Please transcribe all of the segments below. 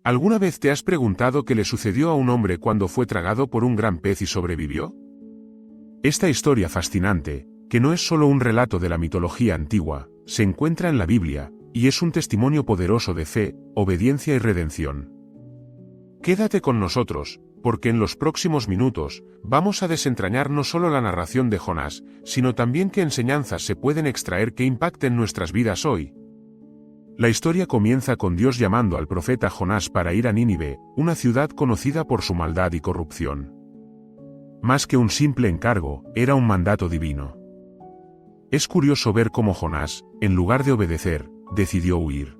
¿Alguna vez te has preguntado qué le sucedió a un hombre cuando fue tragado por un gran pez y sobrevivió? Esta historia fascinante, que no es solo un relato de la mitología antigua, se encuentra en la Biblia, y es un testimonio poderoso de fe, obediencia y redención. Quédate con nosotros, porque en los próximos minutos, vamos a desentrañar no solo la narración de Jonás, sino también qué enseñanzas se pueden extraer que impacten nuestras vidas hoy. La historia comienza con Dios llamando al profeta Jonás para ir a Nínive, una ciudad conocida por su maldad y corrupción. Más que un simple encargo, era un mandato divino. Es curioso ver cómo Jonás, en lugar de obedecer, decidió huir.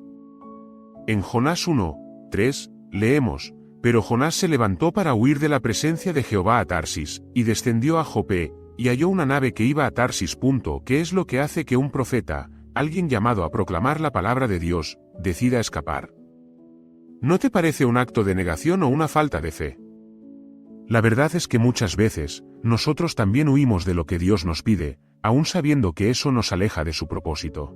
En Jonás 1:3, leemos: pero Jonás se levantó para huir de la presencia de Jehová a Tarsis, y descendió a Jope, y halló una nave que iba a Tarsis. ¿Qué es lo que hace que un profeta, alguien llamado a proclamar la palabra de Dios, decida escapar? ¿No te parece un acto de negación o una falta de fe? La verdad es que muchas veces, nosotros también huimos de lo que Dios nos pide, aún sabiendo que eso nos aleja de su propósito.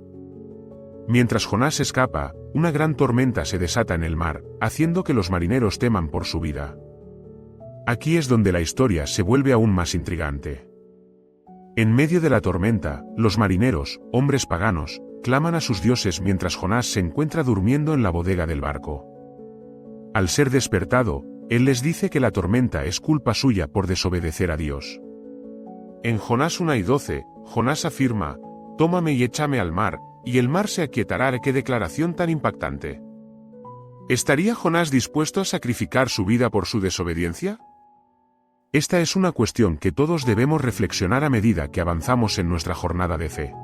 Mientras Jonás escapa, una gran tormenta se desata en el mar, haciendo que los marineros teman por su vida. Aquí es donde la historia se vuelve aún más intrigante. En medio de la tormenta, los marineros, hombres paganos, claman a sus dioses mientras Jonás se encuentra durmiendo en la bodega del barco. Al ser despertado, él les dice que la tormenta es culpa suya por desobedecer a Dios. En Jonás 1:12, Jonás afirma: «Tómame y échame al mar, y el mar se aquietará». ¡Qué declaración tan impactante! ¿Estaría Jonás dispuesto a sacrificar su vida por su desobediencia? Esta es una cuestión que todos debemos reflexionar a medida que avanzamos en nuestra jornada de fe.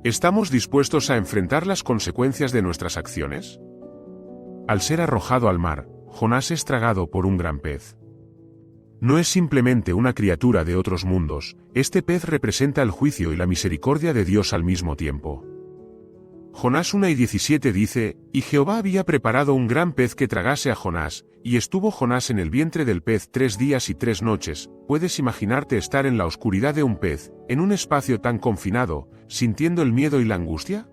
¿Estamos dispuestos a enfrentar las consecuencias de nuestras acciones? Al ser arrojado al mar, Jonás es tragado por un gran pez. No es simplemente una criatura de otros mundos, este pez representa el juicio y la misericordia de Dios al mismo tiempo. Jonás 1:17 dice: «Y Jehová había preparado un gran pez que tragase a Jonás, y estuvo Jonás en el vientre del pez 3 días y 3 noches». ¿Puedes imaginarte estar en la oscuridad de un pez, en un espacio tan confinado, sintiendo el miedo y la angustia?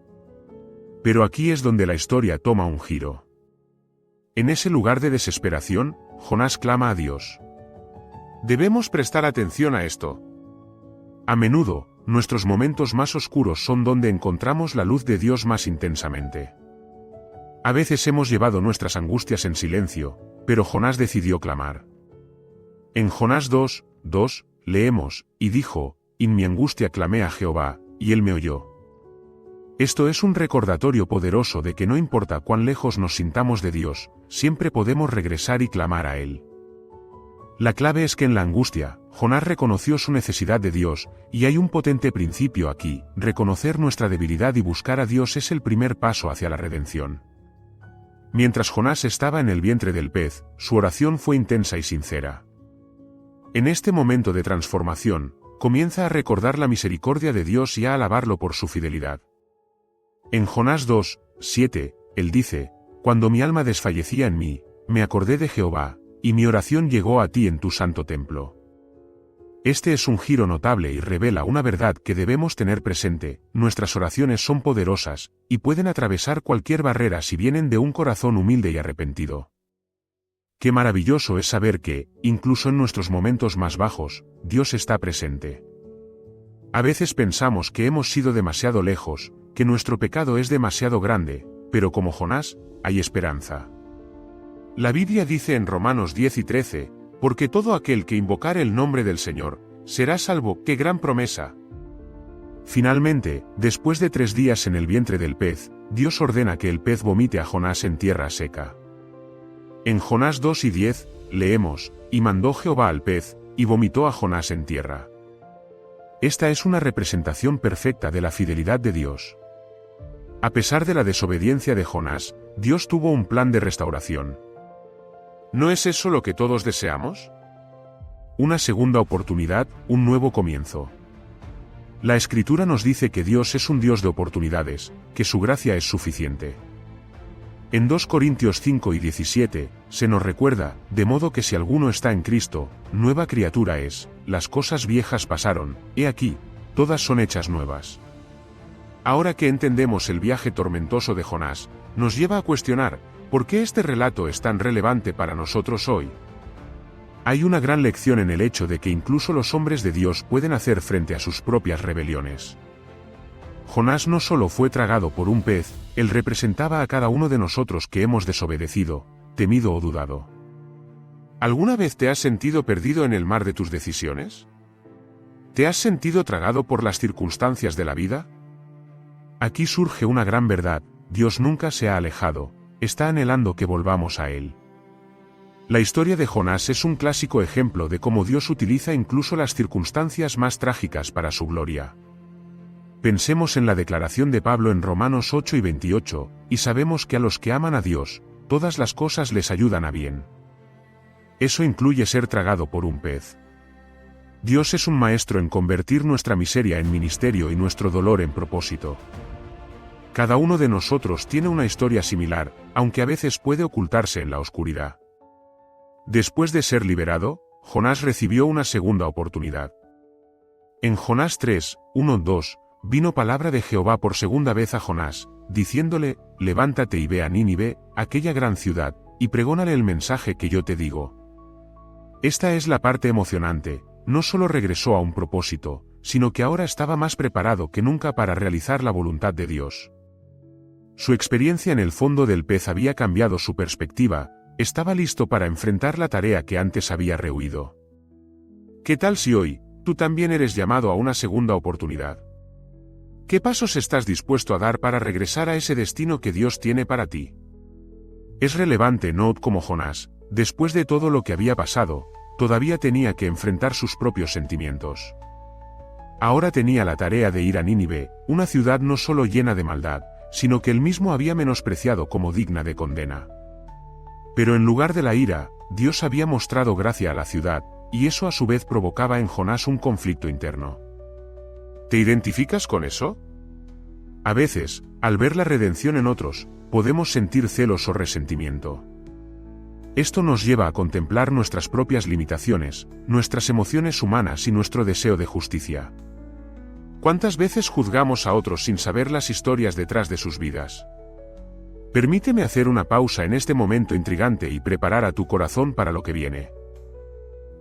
Pero aquí es donde la historia toma un giro. En ese lugar de desesperación, Jonás clama a Dios. Debemos prestar atención a esto. A menudo, nuestros momentos más oscuros son donde encontramos la luz de Dios más intensamente. A veces hemos llevado nuestras angustias en silencio, pero Jonás decidió clamar. En Jonás 2:2, leemos: «Y dijo: en mi angustia clamé a Jehová, y él me oyó». Esto es un recordatorio poderoso de que no importa cuán lejos nos sintamos de Dios, siempre podemos regresar y clamar a Él. La clave es que en la angustia, Jonás reconoció su necesidad de Dios, y hay un potente principio aquí: reconocer nuestra debilidad y buscar a Dios es el primer paso hacia la redención. Mientras Jonás estaba en el vientre del pez, su oración fue intensa y sincera. En este momento de transformación, comienza a recordar la misericordia de Dios y a alabarlo por su fidelidad. En Jonás 2:7, él dice: «Cuando mi alma desfallecía en mí, me acordé de Jehová, y mi oración llegó a ti en tu santo templo». Este es un giro notable y revela una verdad que debemos tener presente: nuestras oraciones son poderosas, y pueden atravesar cualquier barrera si vienen de un corazón humilde y arrepentido. Qué maravilloso es saber que, incluso en nuestros momentos más bajos, Dios está presente. A veces pensamos que hemos sido demasiado lejos, que nuestro pecado es demasiado grande, pero como Jonás, hay esperanza. La Biblia dice en Romanos 10:13, «Porque todo aquel que invocare el nombre del Señor, será salvo». ¡Qué gran promesa! Finalmente, después de 3 días en el vientre del pez, Dios ordena que el pez vomite a Jonás en tierra seca. En Jonás 2:10, leemos: «Y mandó Jehová al pez, y vomitó a Jonás en tierra». Esta es una representación perfecta de la fidelidad de Dios. A pesar de la desobediencia de Jonás, Dios tuvo un plan de restauración. ¿No es eso lo que todos deseamos? Una segunda oportunidad, un nuevo comienzo. La Escritura nos dice que Dios es un Dios de oportunidades, que su gracia es suficiente. En 2 Corintios 5:17, se nos recuerda: «De modo que si alguno está en Cristo, nueva criatura es, las cosas viejas pasaron, he aquí, todas son hechas nuevas». Ahora que entendemos el viaje tormentoso de Jonás, nos lleva a cuestionar: ¿Por qué este relato es tan relevante para nosotros hoy? Hay una gran lección en el hecho de que incluso los hombres de Dios pueden hacer frente a sus propias rebeliones. Jonás no solo fue tragado por un pez, él representaba a cada uno de nosotros que hemos desobedecido, temido o dudado. ¿Alguna vez te has sentido perdido en el mar de tus decisiones? ¿Te has sentido tragado por las circunstancias de la vida? Aquí surge una gran verdad: Dios nunca se ha alejado, está anhelando que volvamos a Él. La historia de Jonás es un clásico ejemplo de cómo Dios utiliza incluso las circunstancias más trágicas para su gloria. Pensemos en la declaración de Pablo en Romanos 8 y 28, y sabemos que a los que aman a Dios, todas las cosas les ayudan a bien. Eso incluye ser tragado por un pez. Dios es un maestro en convertir nuestra miseria en ministerio y nuestro dolor en propósito. Cada uno de nosotros tiene una historia similar, aunque a veces puede ocultarse en la oscuridad. Después de ser liberado, Jonás recibió una segunda oportunidad. En Jonás 3, 1-2, vino palabra de Jehová por segunda vez a Jonás, diciéndole: levántate y ve a Nínive, aquella gran ciudad, y pregónale el mensaje que yo te digo. Esta es la parte emocionante: no solo regresó a un propósito, sino que ahora estaba más preparado que nunca para realizar la voluntad de Dios. Su experiencia en el fondo del pez había cambiado su perspectiva, estaba listo para enfrentar la tarea que antes había rehuido. ¿Qué tal si hoy, tú también eres llamado a una segunda oportunidad? ¿Qué pasos estás dispuesto a dar para regresar a ese destino que Dios tiene para ti? Es relevante, no como Jonás, después de todo lo que había pasado, todavía tenía que enfrentar sus propios sentimientos. Ahora tenía la tarea de ir a Nínive, una ciudad no solo llena de maldad, sino que él mismo había menospreciado como digna de condena. Pero en lugar de la ira, Dios había mostrado gracia a la ciudad, y eso a su vez provocaba en Jonás un conflicto interno. ¿Te identificas con eso? A veces, al ver la redención en otros, podemos sentir celos o resentimiento. Esto nos lleva a contemplar nuestras propias limitaciones, nuestras emociones humanas y nuestro deseo de justicia. ¿Cuántas veces juzgamos a otros sin saber las historias detrás de sus vidas? Permíteme hacer una pausa en este momento intrigante y preparar a tu corazón para lo que viene.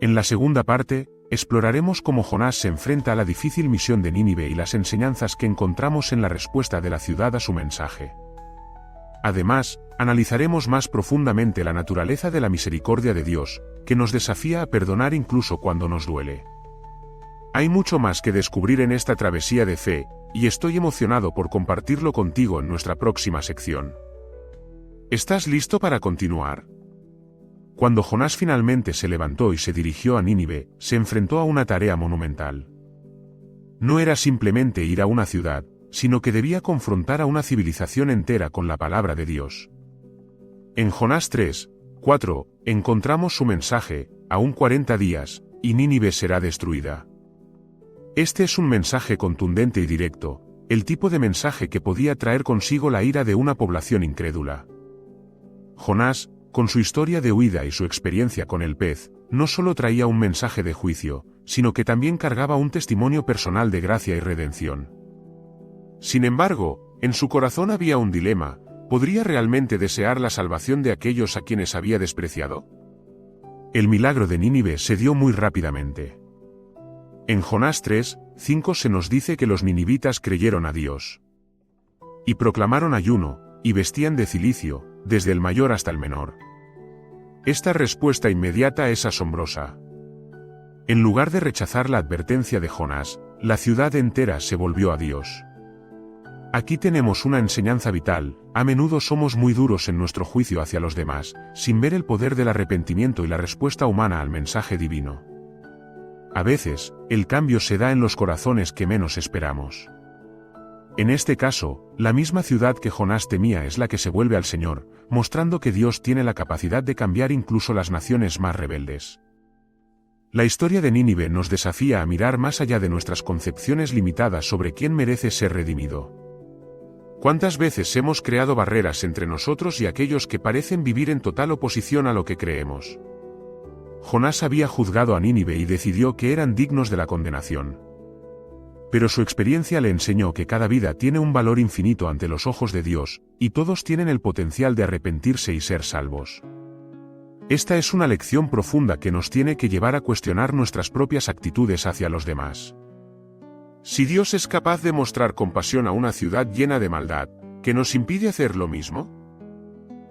En la segunda parte, exploraremos cómo Jonás se enfrenta a la difícil misión de Nínive y las enseñanzas que encontramos en la respuesta de la ciudad a su mensaje. Además, analizaremos más profundamente la naturaleza de la misericordia de Dios, que nos desafía a perdonar incluso cuando nos duele. Hay mucho más que descubrir en esta travesía de fe, y estoy emocionado por compartirlo contigo en nuestra próxima sección. ¿Estás listo para continuar? Cuando Jonás finalmente se levantó y se dirigió a Nínive, se enfrentó a una tarea monumental. No era simplemente ir a una ciudad, sino que debía confrontar a una civilización entera con la palabra de Dios. En Jonás 3, 4, encontramos su mensaje: aún 40 días, y Nínive será destruida. Este es un mensaje contundente y directo, el tipo de mensaje que podía traer consigo la ira de una población incrédula. Jonás, con su historia de huida y su experiencia con el pez, no solo traía un mensaje de juicio, sino que también cargaba un testimonio personal de gracia y redención. Sin embargo, en su corazón había un dilema: ¿podría realmente desear la salvación de aquellos a quienes había despreciado? El milagro de Nínive se dio muy rápidamente. En Jonás 3, 5 se nos dice que los ninivitas creyeron a Dios. Y proclamaron ayuno, y vestían de cilicio, desde el mayor hasta el menor. Esta respuesta inmediata es asombrosa. En lugar de rechazar la advertencia de Jonás, la ciudad entera se volvió a Dios. Aquí tenemos una enseñanza vital: a menudo somos muy duros en nuestro juicio hacia los demás, sin ver el poder del arrepentimiento y la respuesta humana al mensaje divino. A veces, el cambio se da en los corazones que menos esperamos. En este caso, la misma ciudad que Jonás temía es la que se vuelve al Señor, mostrando que Dios tiene la capacidad de cambiar incluso las naciones más rebeldes. La historia de Nínive nos desafía a mirar más allá de nuestras concepciones limitadas sobre quién merece ser redimido. ¿Cuántas veces hemos creado barreras entre nosotros y aquellos que parecen vivir en total oposición a lo que creemos? Jonás había juzgado a Nínive y decidió que eran dignos de la condenación. Pero su experiencia le enseñó que cada vida tiene un valor infinito ante los ojos de Dios, y todos tienen el potencial de arrepentirse y ser salvos. Esta es una lección profunda que nos tiene que llevar a cuestionar nuestras propias actitudes hacia los demás. Si Dios es capaz de mostrar compasión a una ciudad llena de maldad, ¿qué nos impide hacer lo mismo?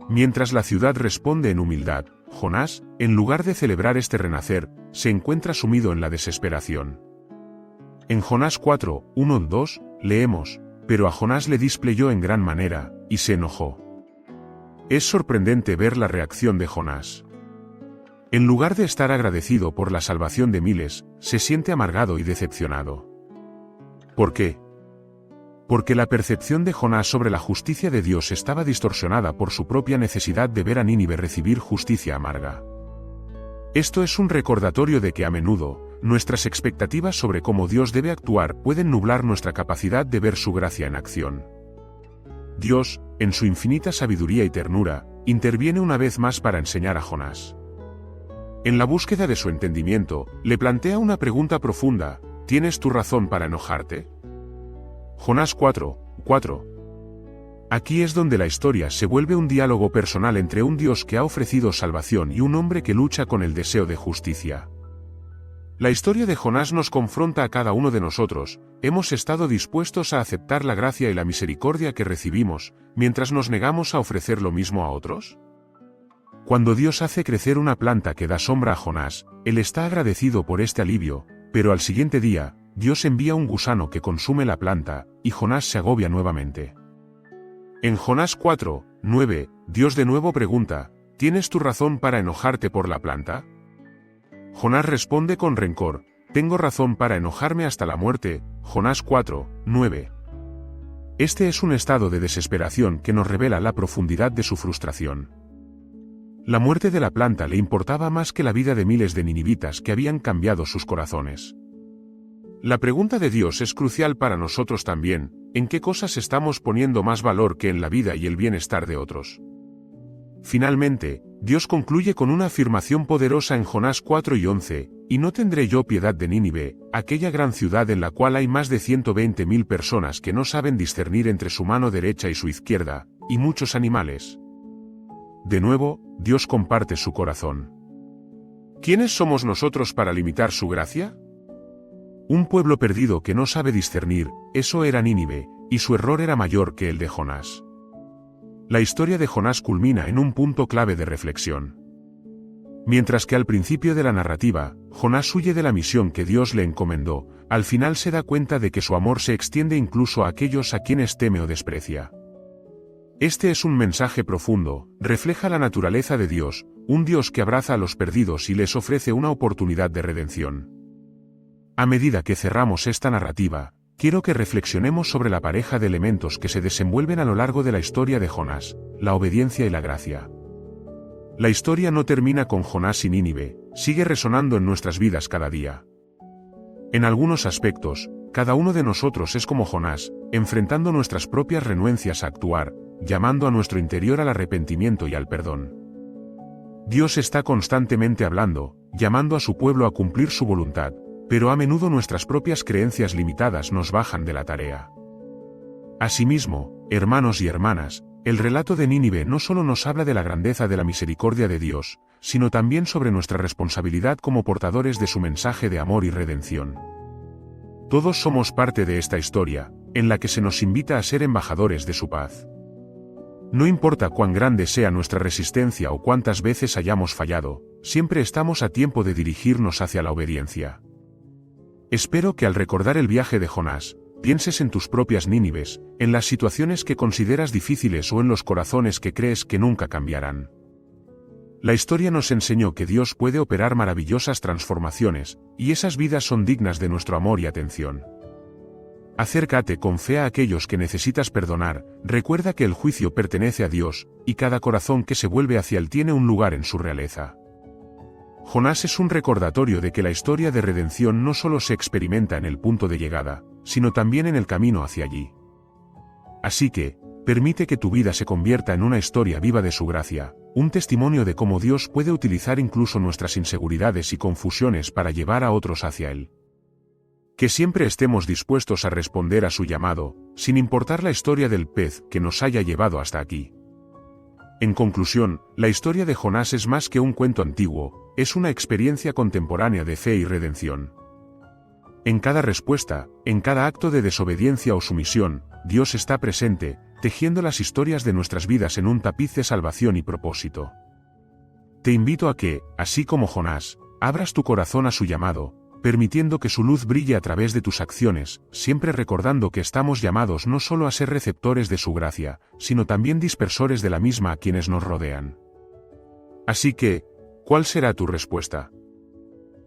Mientras la ciudad responde en humildad, Jonás, en lugar de celebrar este renacer, se encuentra sumido en la desesperación. En Jonás 4, 1-2, leemos, pero a Jonás le displayó en gran manera, y se enojó. Es sorprendente ver la reacción de Jonás. En lugar de estar agradecido por la salvación de miles, se siente amargado y decepcionado. ¿Por qué? Porque la percepción de Jonás sobre la justicia de Dios estaba distorsionada por su propia necesidad de ver a Nínive recibir justicia amarga. Esto es un recordatorio de que a menudo, nuestras expectativas sobre cómo Dios debe actuar pueden nublar nuestra capacidad de ver su gracia en acción. Dios, en su infinita sabiduría y ternura, interviene una vez más para enseñar a Jonás. En la búsqueda de su entendimiento, le plantea una pregunta profunda: ¿tienes tu razón para enojarte? Jonás 4:4. Aquí es donde la historia se vuelve un diálogo personal entre un Dios que ha ofrecido salvación y un hombre que lucha con el deseo de justicia. La historia de Jonás nos confronta a cada uno de nosotros. ¿Hemos estado dispuestos a aceptar la gracia y la misericordia que recibimos, mientras nos negamos a ofrecer lo mismo a otros? Cuando Dios hace crecer una planta que da sombra a Jonás, él está agradecido por este alivio, pero al siguiente día, Dios envía un gusano que consume la planta, y Jonás se agobia nuevamente. En Jonás 4:9, Dios de nuevo pregunta: ¿tienes tu razón para enojarte por la planta? Jonás responde con rencor: tengo razón para enojarme hasta la muerte. Jonás 4:9. Este es un estado de desesperación que nos revela la profundidad de su frustración. La muerte de la planta le importaba más que la vida de miles de ninivitas que habían cambiado sus corazones. La pregunta de Dios es crucial para nosotros también: ¿en qué cosas estamos poniendo más valor que en la vida y el bienestar de otros? Finalmente, Dios concluye con una afirmación poderosa en Jonás 4:11, ¿y no tendré yo piedad de Nínive, aquella gran ciudad en la cual hay más de 120.000 personas que no saben discernir entre su mano derecha y su izquierda, y muchos animales? De nuevo, Dios comparte su corazón. ¿Quiénes somos nosotros para limitar su gracia? Un pueblo perdido que no sabe discernir, eso era Nínive, y su error era mayor que el de Jonás. La historia de Jonás culmina en un punto clave de reflexión. Mientras que al principio de la narrativa, Jonás huye de la misión que Dios le encomendó, al final se da cuenta de que su amor se extiende incluso a aquellos a quienes teme o desprecia. Este es un mensaje profundo, refleja la naturaleza de Dios, un Dios que abraza a los perdidos y les ofrece una oportunidad de redención. A medida que cerramos esta narrativa, quiero que reflexionemos sobre la pareja de elementos que se desenvuelven a lo largo de la historia de Jonás: la obediencia y la gracia. La historia no termina con Jonás y Nínive, sigue resonando en nuestras vidas cada día. En algunos aspectos, cada uno de nosotros es como Jonás, enfrentando nuestras propias renuencias a actuar, llamando a nuestro interior al arrepentimiento y al perdón. Dios está constantemente hablando, llamando a su pueblo a cumplir su voluntad, pero a menudo nuestras propias creencias limitadas nos bajan de la tarea. Asimismo, hermanos y hermanas, el relato de Nínive no solo nos habla de la grandeza de la misericordia de Dios, sino también sobre nuestra responsabilidad como portadores de su mensaje de amor y redención. Todos somos parte de esta historia, en la que se nos invita a ser embajadores de su paz. No importa cuán grande sea nuestra resistencia o cuántas veces hayamos fallado, siempre estamos a tiempo de dirigirnos hacia la obediencia. Espero que al recordar el viaje de Jonás, pienses en tus propias Nínives, en las situaciones que consideras difíciles o en los corazones que crees que nunca cambiarán. La historia nos enseñó que Dios puede operar maravillosas transformaciones, y esas vidas son dignas de nuestro amor y atención. Acércate con fe a aquellos que necesitas perdonar, recuerda que el juicio pertenece a Dios, y cada corazón que se vuelve hacia Él tiene un lugar en su realeza. Jonás es un recordatorio de que la historia de redención no solo se experimenta en el punto de llegada, sino también en el camino hacia allí. Así que, permite que tu vida se convierta en una historia viva de su gracia, un testimonio de cómo Dios puede utilizar incluso nuestras inseguridades y confusiones para llevar a otros hacia Él. Que siempre estemos dispuestos a responder a su llamado, sin importar la historia del pez que nos haya llevado hasta aquí. En conclusión, la historia de Jonás es más que un cuento antiguo, es una experiencia contemporánea de fe y redención. En cada respuesta, en cada acto de desobediencia o sumisión, Dios está presente, tejiendo las historias de nuestras vidas en un tapiz de salvación y propósito. Te invito a que, así como Jonás, abras tu corazón a su llamado, permitiendo que su luz brille a través de tus acciones, siempre recordando que estamos llamados no solo a ser receptores de su gracia, sino también dispersores de la misma a quienes nos rodean. Así que, ¿cuál será tu respuesta?